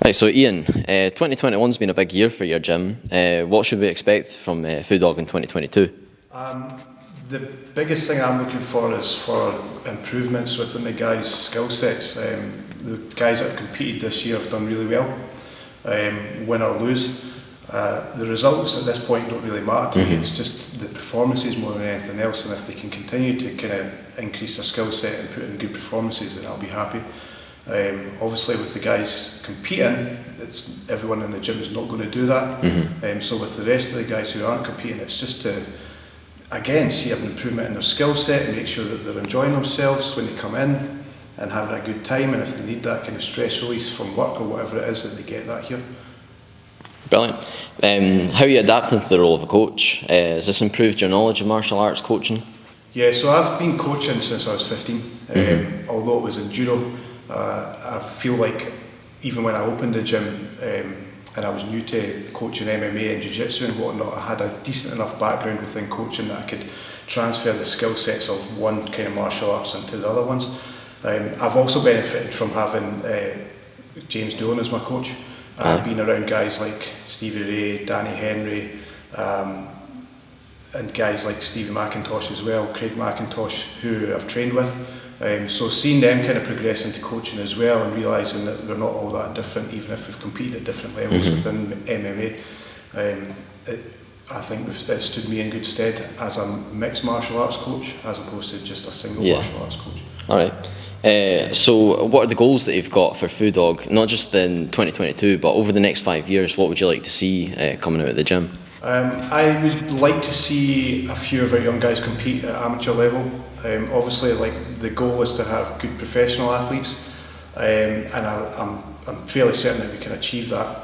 Right, so Iain, 2021's been a big year for your gym. What should we expect from Fu Dog in 2022? The biggest thing I'm looking for is for improvements within the guys' skill sets. The guys that have competed this year have done really well, win or lose. The results at this point don't really matter to me. It's just the performances more than anything else, and if they can continue to kind of increase their skill set and put in good performances, then I'll be happy. Obviously with the guys competing, everyone in the gym is not going to do that. So with the rest of the guys who aren't competing, it's just to again see an improvement in their skill set and make sure that they're enjoying themselves when they come in and having a good time, and if they need that kind of stress release from work or whatever it is, that they get that here. Brilliant. How are you adapting to the role of a coach? Has this improved your knowledge of martial arts coaching? Yeah, so I've been coaching since I was 15, although it was in judo. I feel like even when I opened the gym and I was new to coaching MMA and jiu-jitsu and whatnot, I had a decent enough background within coaching that I could transfer the skill sets of one kind of martial arts into the other ones. I've also benefited from having James Dueling as my coach. I've been around guys like Stevie Ray, Danny Henry, and guys like Stevie McIntosh as well, Craig McIntosh, who I've trained with. So seeing them kind of progress into coaching as well, and realising that we're not all that different, even if we've competed at different levels within MMA, I think it stood me in good stead as a mixed martial arts coach as opposed to just a single martial arts coach. Alright, so what are the goals that you've got for Fu Dog, not just in 2022 but over the next 5 years? What would you like to see coming out of the gym? I would like to see a few of our young guys compete at amateur level. Obviously, like, the goal is to have good professional athletes, and I'm fairly certain that we can achieve that,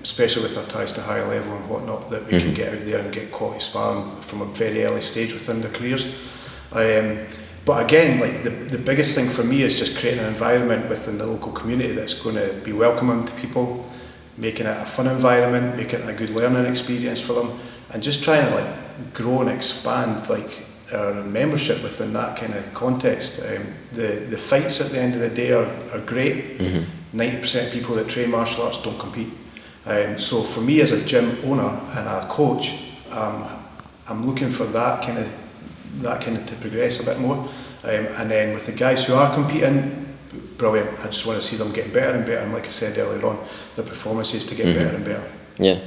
especially with our ties to higher level and whatnot, that we can get out there and get quality sparring from a very early stage within their careers. But again, like, the biggest thing for me is just creating an environment within the local community that's going to be welcoming to people, making it a fun environment, making it a good learning experience for them, and just trying to, like, grow and expand, like, our membership within that kind of context. The fights at the end of the day are great. 90% of people that train martial arts don't compete. So for me as a gym owner and a coach, I'm looking for that kind of to progress a bit more. And then with the guys who are competing, brilliant. I just want to see them getting better and better, and like I said earlier on, their performances to get better and better. Yeah.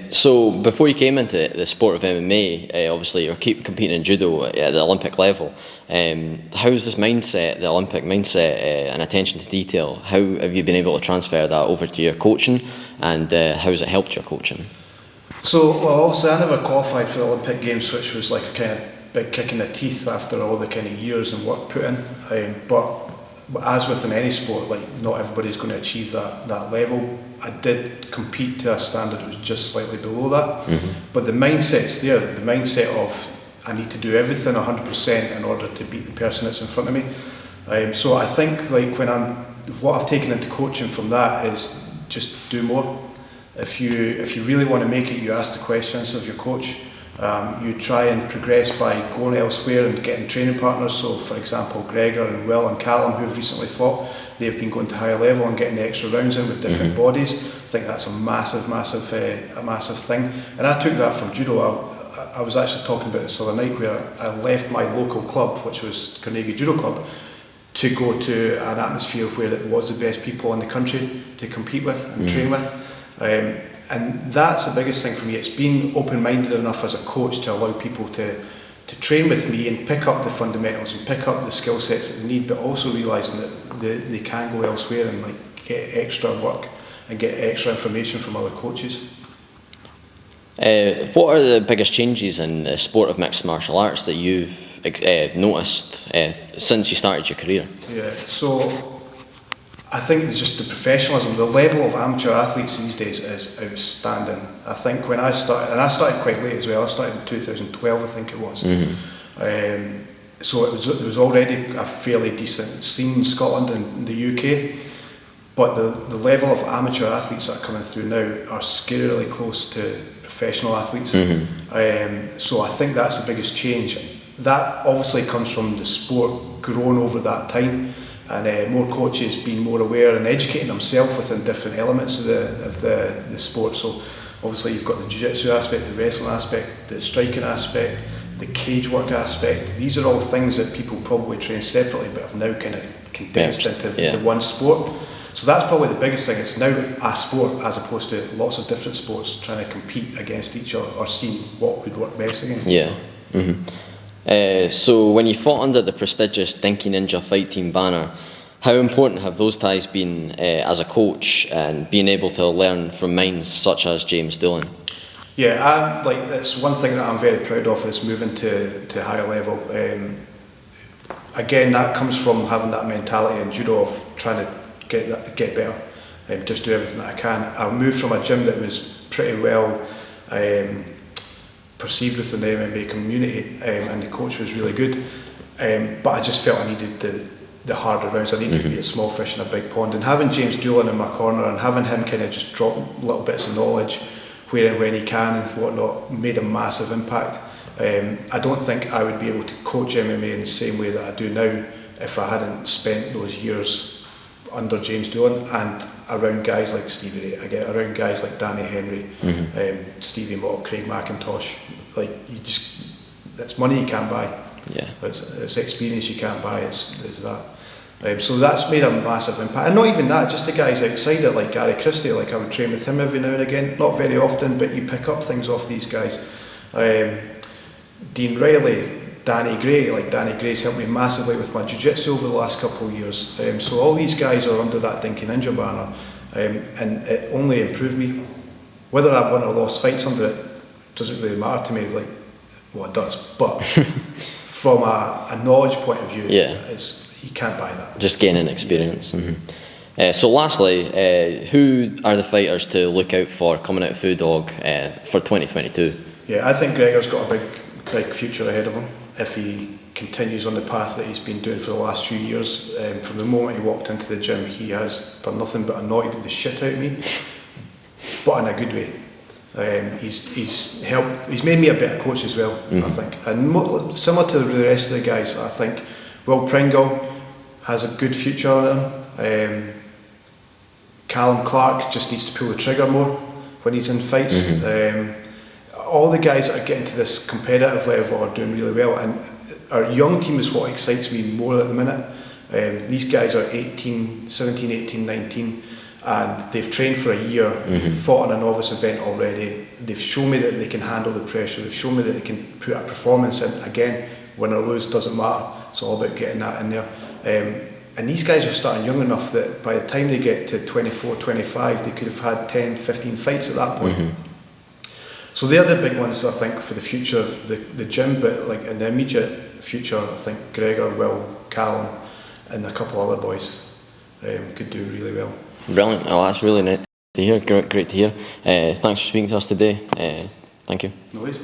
So before you came into the sport of MMA, obviously you're competing in judo at the Olympic level. How's this mindset, the Olympic mindset, and attention to detail, how have you been able to transfer that over to your coaching, and how has it helped your coaching? So, well, obviously I never qualified for the Olympic Games, which was like a kind of big kick in the teeth after all the kind of years and work put in. But as within any sport, like, not everybody's going to achieve that level. I did compete to a standard that was just slightly below that, but the mindset's there. The mindset of I need to do everything 100% in order to beat the person that's in front of me. So I think, like, what I've taken into coaching from that is just do more. If you really want to make it, you ask the questions of your coach. You try and progress by going elsewhere and getting training partners. So, for example, Gregor and Will and Calum, who've recently fought, they've been going to higher level and getting the extra rounds in with different bodies. I think that's a massive thing. And I took that from judo. I was actually talking about this other night, where I left my local club, which was Carnegie Judo Club, to go to an atmosphere where it was the best people in the country to compete with and train with. And that's the biggest thing for me. It's being open-minded enough as a coach to allow people to train with me and pick up the fundamentals and pick up the skill sets that they need, but also realising that they can go elsewhere and, like, get extra work and get extra information from other coaches. What are the biggest changes in the sport of mixed martial arts that you've noticed since you started your career? Yeah, so I think it's just the professionalism, the level of amateur athletes these days is outstanding. I think when I started, and I started quite late as well, I started in 2012, I think it was. So it was already a fairly decent scene in Scotland and the UK, but the level of amateur athletes that are coming through now are scarily close to professional athletes. So I think that's the biggest change. That obviously comes from the sport growing over that time. and more coaches being more aware and educating themselves within different elements of the sport. So obviously you've got the jiu-jitsu aspect, the wrestling aspect, the striking aspect, the cage work aspect. These are all things that people probably train separately but have now kind of condensed into the one sport. So that's probably the biggest thing. It's now a sport as opposed to lots of different sports trying to compete against each other or seeing what would work best against each other. So when you fought under the prestigious Dinky Ninja Fight Team banner, how important have those ties been as a coach and being able to learn from minds such as James Dueling? Yeah, it's one thing that I'm very proud of is moving to higher level. Again, that comes from having that mentality in judo of trying to get better, just do everything that I can. I moved from a gym that was pretty well perceived within the MMA community, and the coach was really good, but I just felt I needed the harder rounds. I needed to be a small fish in a big pond, and having James Dueling in my corner and having him kind of just drop little bits of knowledge where and when he can and whatnot made a massive impact. I don't think I would be able to coach MMA in the same way that I do now if I hadn't spent those years under James Dueling and around guys like Stevie Ray, again around guys like Danny Henry, Stevie Mock, Craig McIntosh. Like, it's money you can't buy. Yeah. It's experience you can't buy. It's that. So that's made a massive impact. And not even that, just the guys outside it, like Gary Christie. Like, I would train with him every now and again, not very often, but you pick up things off these guys. Dean Riley, Danny Gray. Like, Danny Gray's helped me massively with my jiu-jitsu over the last couple of years. So all these guys are under that Dinky Ninja banner, and it only improved me. Whether I won or lost fights under it doesn't really matter to me. Like, well, it does, but from a knowledge point of view, you can't buy that. Just gaining experience. So lastly, who are the fighters to look out for coming out of Fu Dog for 2022? Yeah, I think Gregor's got a big future ahead of him if he continues on the path that he's been doing for the last few years. From the moment he walked into the gym, he has done nothing but annoyed the shit out of me, but in a good way. He's made me a better coach as well, I think. And similar to the rest of the guys, I think Will Pringle has a good future on him. Callum Clark just needs to pull the trigger more when he's in fights. All the guys that are getting to this competitive level are doing really well, and our young team is what excites me more at the minute. These guys are 17, 18, 19, and they've trained for a year, fought on a novice event already. They've shown me that they can handle the pressure. They've shown me that they can put a performance in. Again, win or lose doesn't matter. It's all about getting that in there. And these guys are starting young enough that by the time they get to 24, 25, they could have had 10, 15 fights at that point. So they're the big ones, I think, for the future of the gym. But like in the immediate future, I think Gregor, Will, Calum, and a couple other boys could do really well. Brilliant. Oh, that's really neat to hear. Great to hear. Thanks for speaking to us today. Thank you. No worries.